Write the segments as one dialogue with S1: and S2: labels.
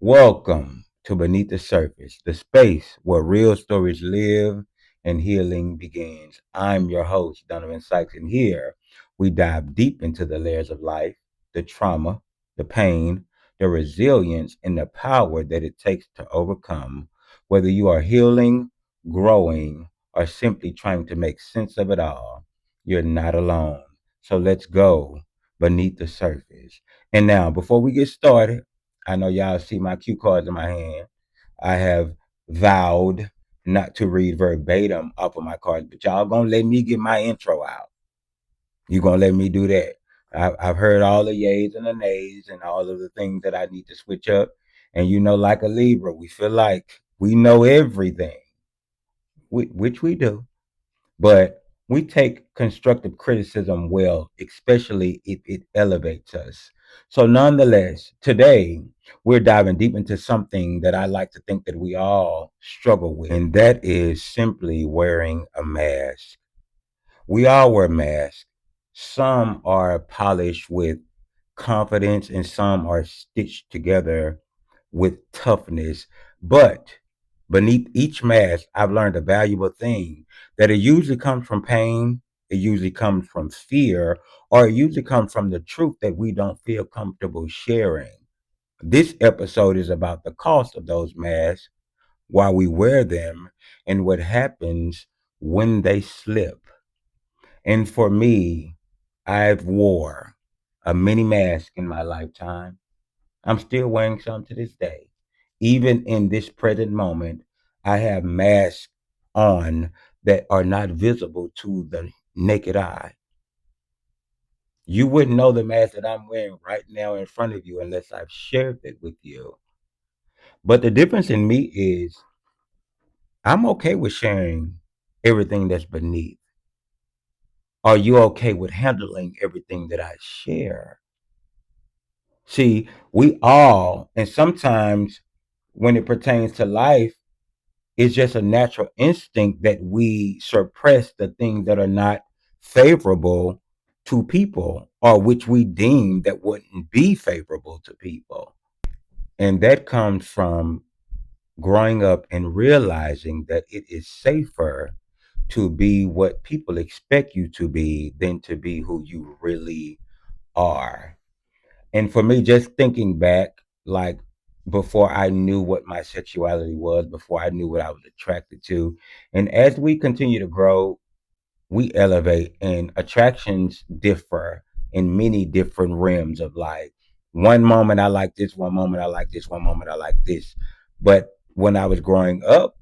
S1: Welcome to Beneath the Surface, the space where real stories live and healing begins. I'm your host, Donovan Sykes, and here we dive deep into the layers of life, the trauma, the pain, the resilience, and the power that it takes to overcome. Whether you are healing, growing, or simply trying to make sense of it all, you're not alone. So let's go beneath the surface. And now, before we get started, I know y'all see my cue cards in my hand. I have vowed not to read verbatim off of my cards, but y'all gonna let me get my intro out. You gonna let me do that. I've heard all the yays and the nays and all of the things that I need to switch up. And like a Libra, we feel like we know everything, which we do. But we take constructive criticism well, especially if it elevates us. So, nonetheless, today we're diving deep into something that I like to think that we all struggle with, and that is simply wearing a mask. We all wear masks. Some are polished with confidence, and some are stitched together with toughness. But beneath each mask, I've learned a valuable thing that it usually comes from pain, it usually comes from fear, or it usually comes from the truth that we don't feel comfortable sharing. This episode is about the cost of those masks, why we wear them, and what happens when they slip. And for me, I've wore a mini mask in my lifetime. I'm still wearing some to this day. Even in this present moment, I have masks on that are not visible to the naked eye. You wouldn't know the mask that I'm wearing right now in front of you unless I've shared it with you. But the difference in me is I'm okay with sharing everything that's beneath. Are you okay with handling everything that I share? See, we all, and sometimes when it pertains to life, it's just a natural instinct that we suppress the things that are not favorable to people or which we deem that wouldn't be favorable to people. And that comes from growing up and realizing that it is safer to be what people expect you to be than to be who you really are. And for me, just thinking back, like before I knew what my sexuality was, before I knew what I was attracted to, and as we continue to grow, we elevate, and attractions differ in many different realms of life. One moment I like this, one moment I like this, one moment I like this. But when I was growing up,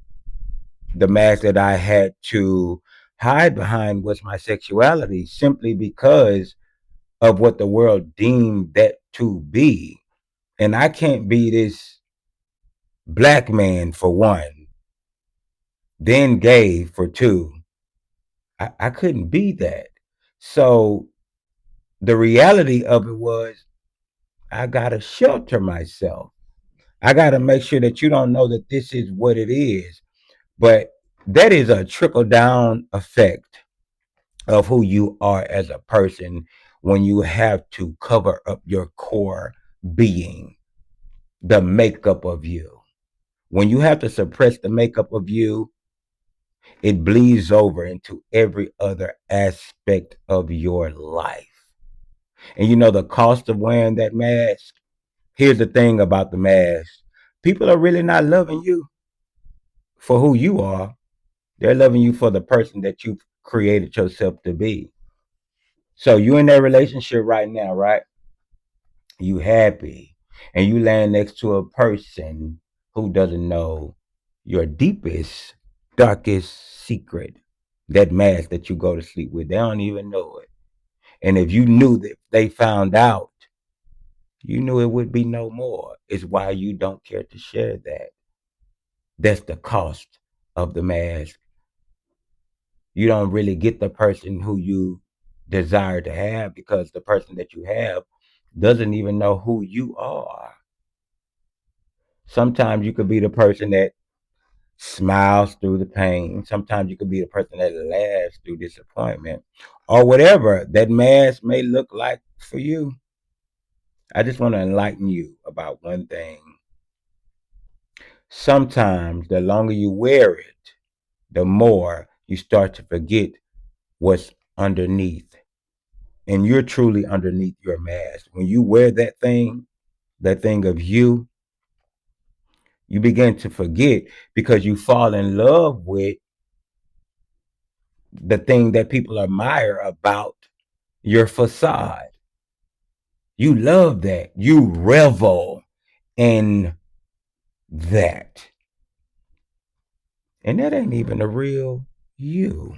S1: the mask that I had to hide behind was my sexuality simply because of what the world deemed that to be. And I can't be this black man for one, then gay for two. I couldn't be that. So the reality of it was I gotta shelter myself. I gotta make sure that you don't know that this is what it is. But that is a trickle down effect of who you are as a person when you have to cover up your core being, the makeup of you. When you have to suppress the makeup of you, it bleeds over into every other aspect of your life. And the cost of wearing that mask. Here's the thing about the mask: people are really not loving you for who you are, they're loving you for the person that you've created yourself to be. So you in that relationship right now, right? You happy, and you land next to a person who doesn't know your deepest, darkest secret. That mask that you go to sleep with, they don't even know it. And if you knew that they found out, you knew it would be no more. It's why you don't care to share that. That's the cost of the mask. You don't really get the person who you desire to have because the person that you have doesn't even know who you are. Sometimes you could be the person that smiles through the pain. Sometimes you could be the person that laughs through disappointment or whatever that mask may look like for you. I just want to enlighten you about one thing. Sometimes the longer you wear it, the more you start to forget what's underneath. And you're truly underneath your mask. When you wear that thing of you begin to forget because you fall in love with the thing that people admire about your facade. You love that. You revel in that. And that ain't even the real you.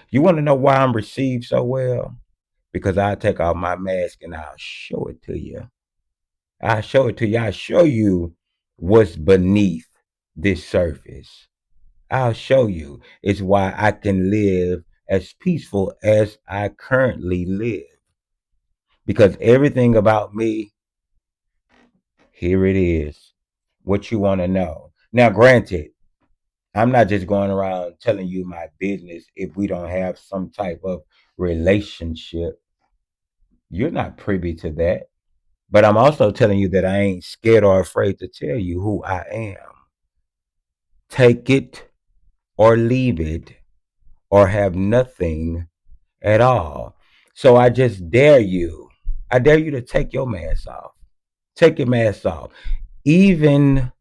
S1: You want to know why I'm received so well? Because I take off my mask and I'll show it to you. I'll show it to you. I'll show you what's beneath this surface. I'll show you. It's why I can live as peaceful as I currently live. Because everything about me, here it is. What you want to know. Now, granted, I'm not just going around telling you my business if we don't have some type of relationship. You're not privy to that. But I'm also telling you that I ain't scared or afraid to tell you who I am. Take it or leave it or have nothing at all. So I just dare you. I dare you to take your mask off. Take your mask off. Even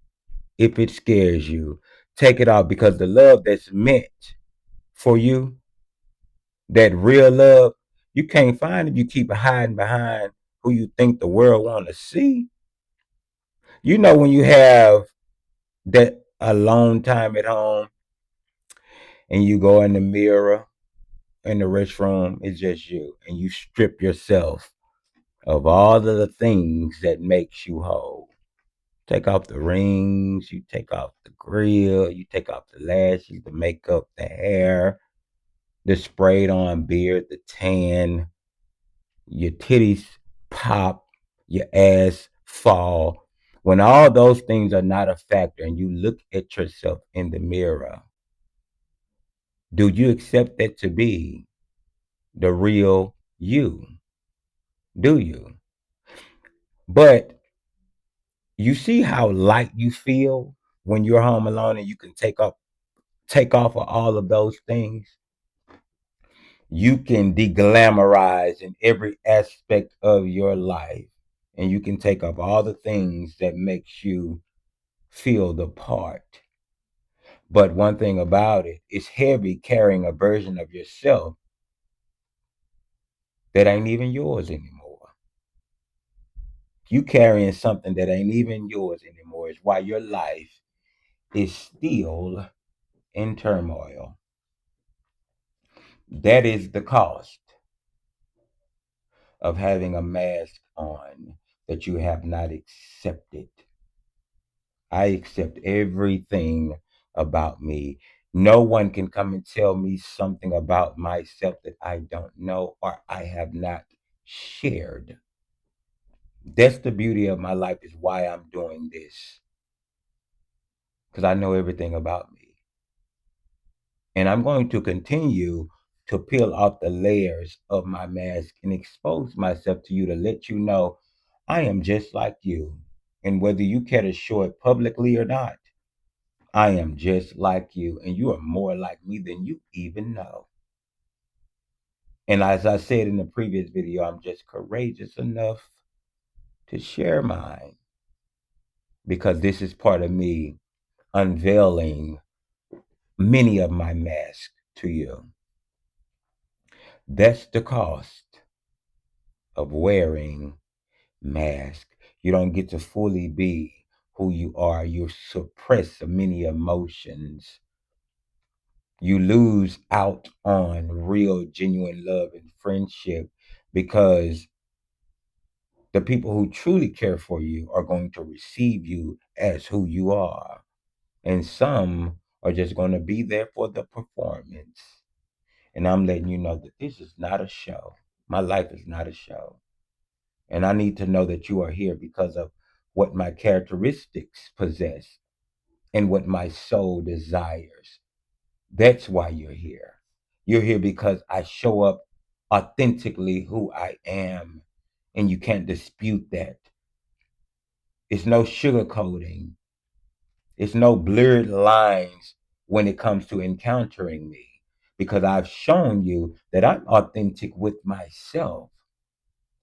S1: if it scares you, take it off because the love that's meant for you, that real love, you can't find if you keep hiding behind who you think the world want to see. You know when you have that alone time at home and you go in the mirror in the restroom, it's just you, and you strip yourself of all of the things that makes you whole. Take off the rings, you take off the grill, you take off the lashes, the makeup, the hair, the sprayed on beard, the tan, your titties pop, your ass fall. When all those things are not a factor and you look at yourself in the mirror, do you accept that to be the real you? Do you? But you see how light you feel when you're home alone and you can take off of all of those things. You can deglamorize in every aspect of your life and you can take off all the things that makes you feel the part. But one thing about it, it's heavy carrying a version of yourself that ain't even yours anymore. You carrying something that ain't even yours anymore is why your life is still in turmoil. That is the cost of having a mask on that you have not accepted. I accept everything about me. No one can come and tell me something about myself that I don't know or I have not shared. That's the beauty of my life, is why I'm doing this. Because I know everything about me. And I'm going to continue to peel off the layers of my mask and expose myself to you to let you know I am just like you. And whether you care to show it publicly or not, I am just like you. And you are more like me than you even know. And as I said in the previous video, I'm just courageous enough to share mine because this is part of me unveiling many of my masks to you. That's the cost of wearing mask. You don't get to fully be who you are. You suppress many emotions. You lose out on real, genuine love and friendship because the people who truly care for you are going to receive you as who you are. And some are just going to be there for the performance. And I'm letting you know that this is not a show. My life is not a show. And I need to know that you are here because of what my characteristics possess and what my soul desires. That's why you're here. You're here because I show up authentically who I am, and you can't dispute that. It's no sugarcoating. It's no blurred lines when it comes to encountering me because I've shown you that I'm authentic with myself.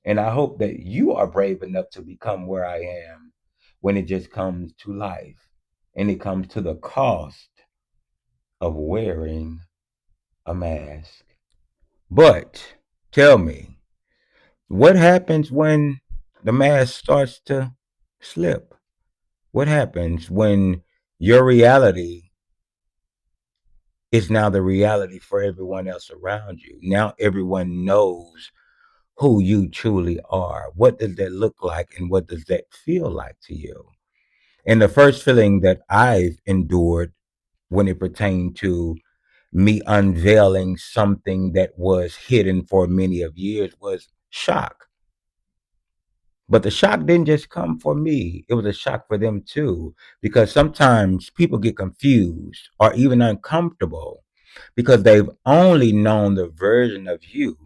S1: And I hope that you are brave enough to become where I am when it just comes to life and it comes to the cost of wearing a mask. But tell me, what happens when the mask starts to slip? What happens when your reality is now the reality for everyone else around you? Now everyone knows who you truly are. What does that look like and what does that feel like to you? And the first feeling that I've endured when it pertained to me unveiling something that was hidden for many of years was shock. But the shock didn't just come for me, it was a shock for them too. Because sometimes people get confused or even uncomfortable because they've only known the version of you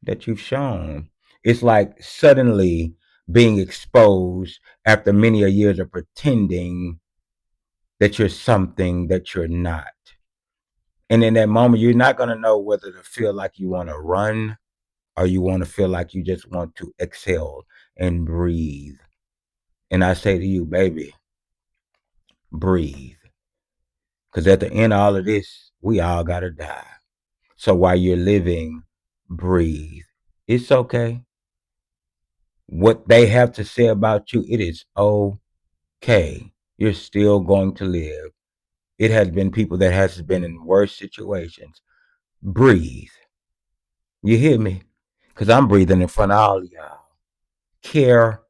S1: that you've shown. It's like suddenly being exposed after many a years of pretending that you're something that you're not. And in that moment, you're not going to know whether to feel like you want to run or you want to feel like you just want to exhale and breathe. And I say to you, baby, breathe. Because at the end of all of this, we all got to die. So while you're living, breathe. It's okay. What they have to say about you, it is okay. You're still going to live. It has been people that has been in worse situations. Breathe. You hear me? Because I'm breathing in front of all of y'all. Carefree.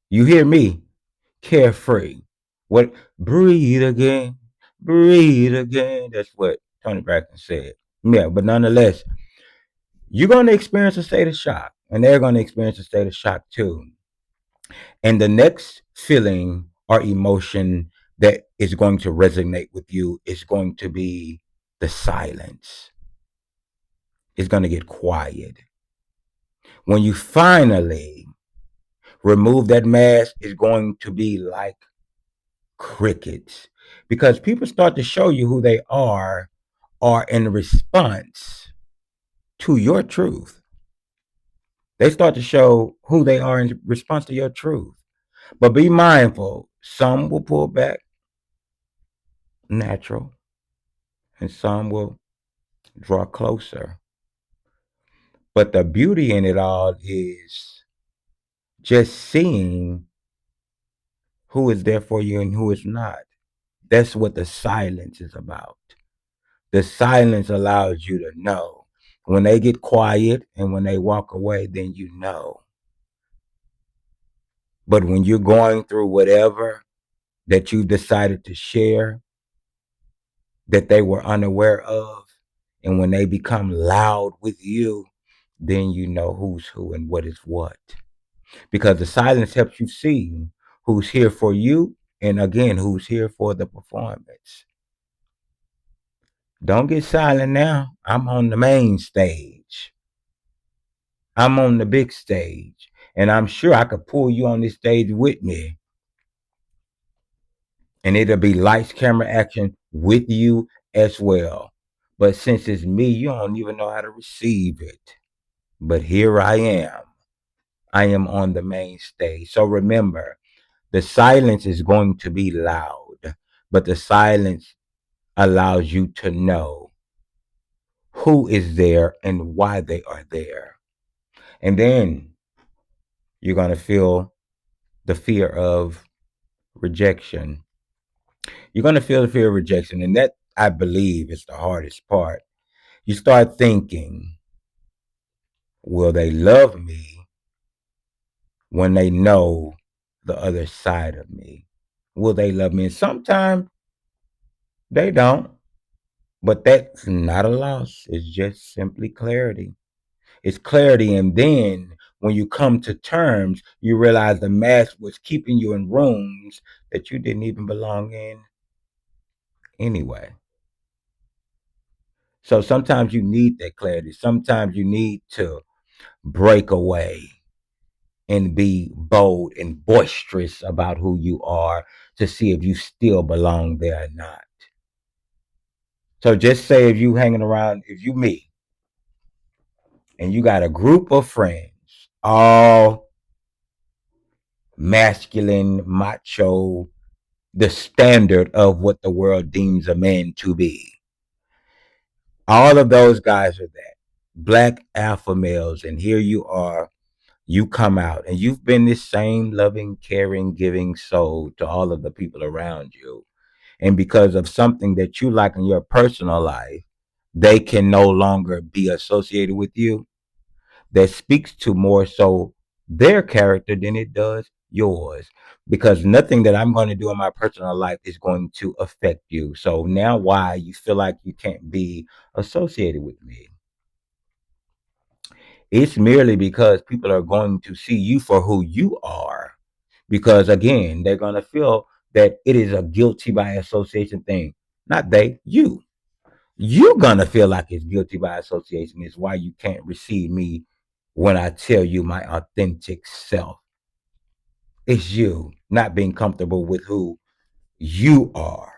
S1: You hear me? Carefree. What? Breathe again. Breathe again. That's what Tony Braxton said. Yeah, but nonetheless, you're going to experience a state of shock, and they're going to experience a state of shock too. And the next feeling or emotion that is going to resonate with you is going to be the silence. It's going to get quiet. When you finally remove that mask, it's going to be like crickets because people start to show you who they are in response to your truth. They start to show who they are in response to your truth. But be mindful, some will pull back natural and some will draw closer. But the beauty in it all is just seeing who is there for you and who is not. That's what the silence is about. The silence allows you to know. When they get quiet and when they walk away, then you know. But when you're going through whatever that you decided to share that they were unaware of, and when they become loud with you, then you know who's who and what is what. Because the silence helps you see who's here for you and again, who's here for the performance. Don't get silent now. I'm on the main stage. I'm on the big stage. And I'm sure I could pull you on this stage with me. And it'll be lights, camera, action with you as well. But since it's me, you don't even know how to receive it. But here I am. I am on the main stage. So remember, the silence is going to be loud, but the silence allows you to know who is there and why they are there. And then you're going to feel the fear of rejection. You're going to feel the fear of rejection. And that, I believe, is the hardest part. You start thinking, will they love me when they know the other side of me? Will they love me? And sometimes they don't. But that's not a loss. It's just simply clarity. It's clarity. And then when you come to terms, you realize the mask was keeping you in rooms that you didn't even belong in anyway. So sometimes you need that clarity. Sometimes you need to break away and be bold and boisterous about who you are to see if you still belong there or not. So just say if you hanging around, if you me, and you got a group of friends, all masculine, macho, the standard of what the world deems a man to be. All of those guys are that. Black alpha males, and here you are, you come out and you've been this same loving, caring, giving soul to all of the people around you. And because of something that you like in your personal life, they can no longer be associated with you. That speaks to more so their character than it does yours. Because nothing that I'm going to do in my personal life is going to affect you. So now, why you feel like you can't be associated with me? It's merely because people are going to see you for who you are. Because again, they're going to feel that it is a guilty by association thing. Not they, you. You're going to feel like it's guilty by association. It's why you can't receive me when I tell you my authentic self. It's you not being comfortable with who you are.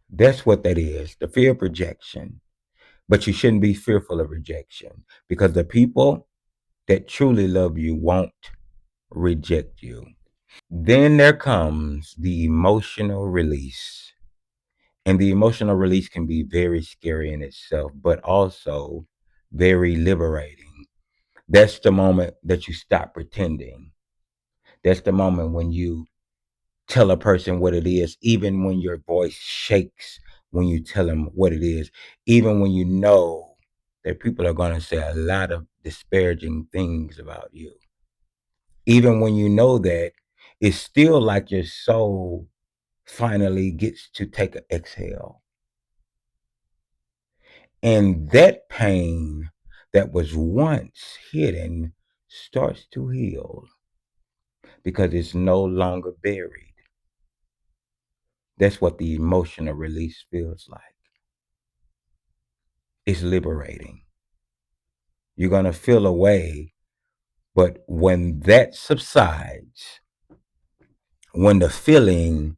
S1: That's what that is, the fear of rejection. But you shouldn't be fearful of rejection because the people that truly love you won't reject you. Then there comes the emotional release. And the emotional release can be very scary in itself, but also very liberating. That's the moment that you stop pretending. That's the moment when you tell a person what it is, even when your voice shakes when you tell them what it is, even when you know that people are going to say a lot of disparaging things about you. Even when you know that, it's still like your soul finally gets to take an exhale. And that pain that was once hidden starts to heal because it's no longer buried. That's what the emotional release feels like. It's liberating. You're going to feel a way, but when that subsides, when the feeling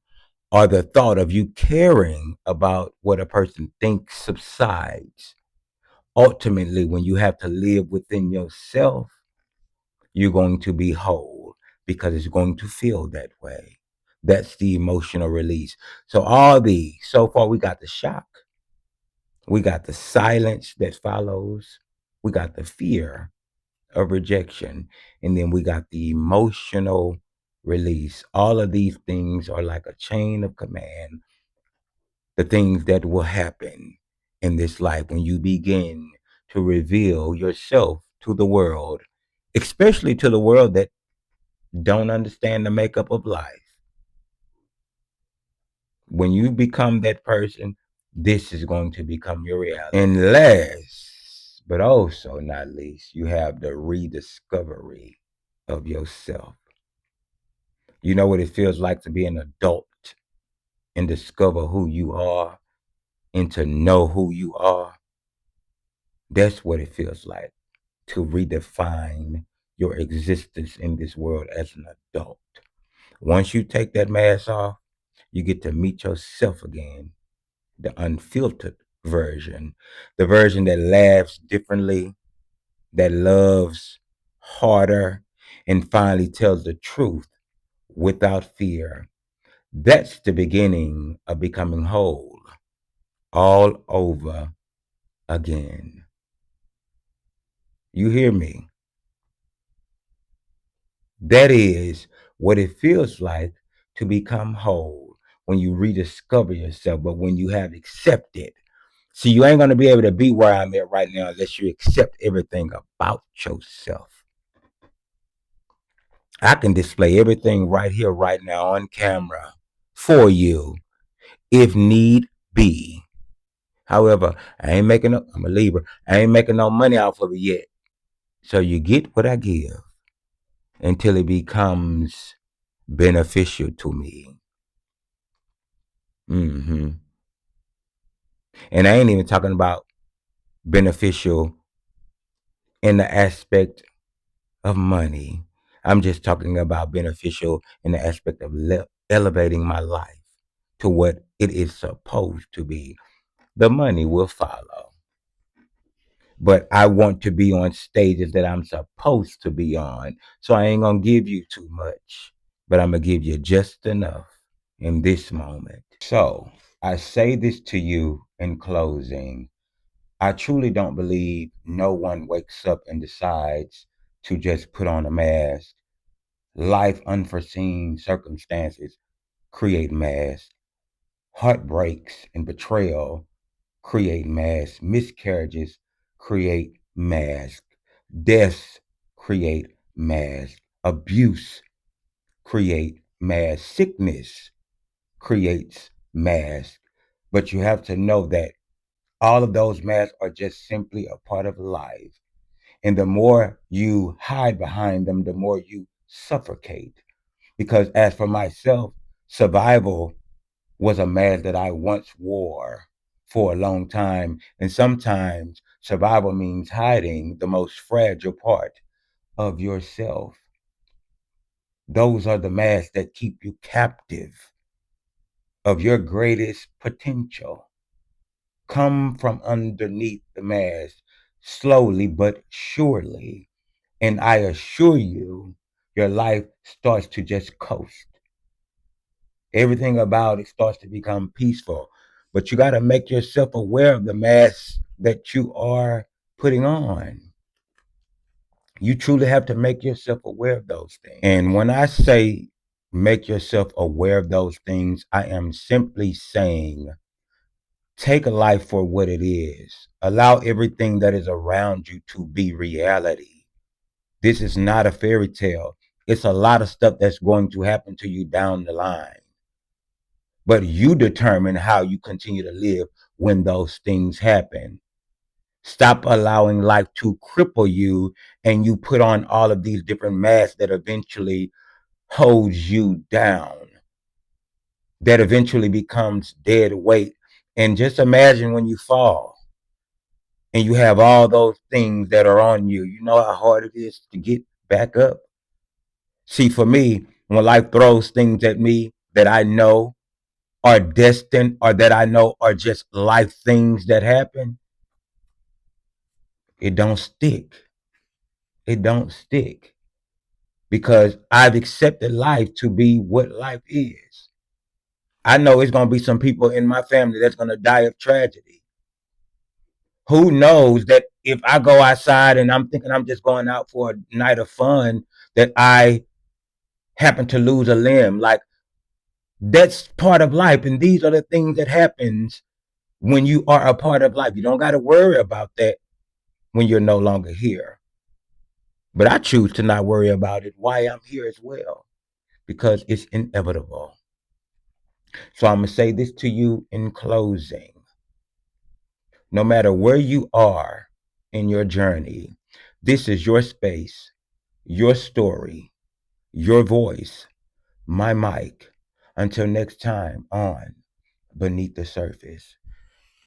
S1: or the thought of you caring about what a person thinks subsides, ultimately, when you have to live within yourself, you're going to be whole because it's going to feel that way. That's the emotional release. So, all these, so far, we got the shock, we got the silence that follows, we got the fear of rejection, and then we got the emotional release. All of these things are like a chain of command, the things that will happen in this life when you begin to reveal yourself to the world, especially to the world that don't understand the makeup of life. When you become that person, this is going to become your reality. And last, but also not least, you have the rediscovery of yourself. You know what it feels like to be an adult and discover who you are and to know who you are. That's what it feels like to redefine your existence in this world as an adult. Once you take that mask off, you get to meet yourself again, the unfiltered version, the version that laughs differently, that loves harder, and finally tells the truth without fear. That's the beginning of becoming whole all over again. You hear me? That is what it feels like to become whole when you rediscover yourself, but when you have accepted. See, you ain't going to be able to be where I'm at right now unless you accept everything about yourself. I can display everything right here, right now on camera for you if need be. However, I'm a Libra. I ain't making no money off of it yet. So you get what I give until it becomes beneficial to me. hmm And I ain't even talking about beneficial in the aspect of money. I'm just talking about beneficial in the aspect of elevating my life to what it is supposed to be. The money will follow, but I want to be on stages that I'm supposed to be on. So I ain't gonna give you too much, but I'm gonna give you just enough in this moment. So I say this to you in closing. I truly don't believe no one wakes up and decides to just put on a mask. Life unforeseen circumstances create masks. Heartbreaks and betrayal create masks. Miscarriages create masks. Deaths create masks. Abuse create masks. Sickness creates masks. But you have to know that all of those masks are just simply a part of life. And the more you hide behind them, the more you suffocate. Because as for myself, survival was a mask that I once wore for a long time. And sometimes survival means hiding the most fragile part of yourself. Those are the masks that keep you captive of your greatest potential. Come from underneath the mask slowly but surely. And I assure you, your life starts to just coast. Everything about it starts to become peaceful. But you got to make yourself aware of the mask that you are putting on. You truly have to make yourself aware of those things. And when I say make yourself aware of those things, I am simply saying take life for what it is. Allow everything that is around you to be reality. This is not a fairy tale. It's a lot of stuff that's going to happen to you down the line. But you determine how you continue to live when those things happen. Stop allowing life to cripple you and you put on all of these different masks that eventually holds you down, that eventually becomes dead weight. And just imagine when you fall and you have all those things that are on you. You know how hard it is to get back up. See, for me, when life throws things at me that I know are destined or that I know are just life things that happen, it don't stick. It don't stick because I've accepted life to be what life is. I know it's going to be some people in my family that's going to die of tragedy. Who knows that if I go outside and I'm thinking I'm just going out for a night of fun, that I happen to lose a limb? Like, that's part of life. And these are the things that happens when you are a part of life. You don't got to worry about that when you're no longer here. But I choose to not worry about it while I'm here as well because it's inevitable. So I'm going to say this to you in closing. No matter where you are in your journey, this is your space, your story, your voice, my mic. Until next time on Beneath the Surface.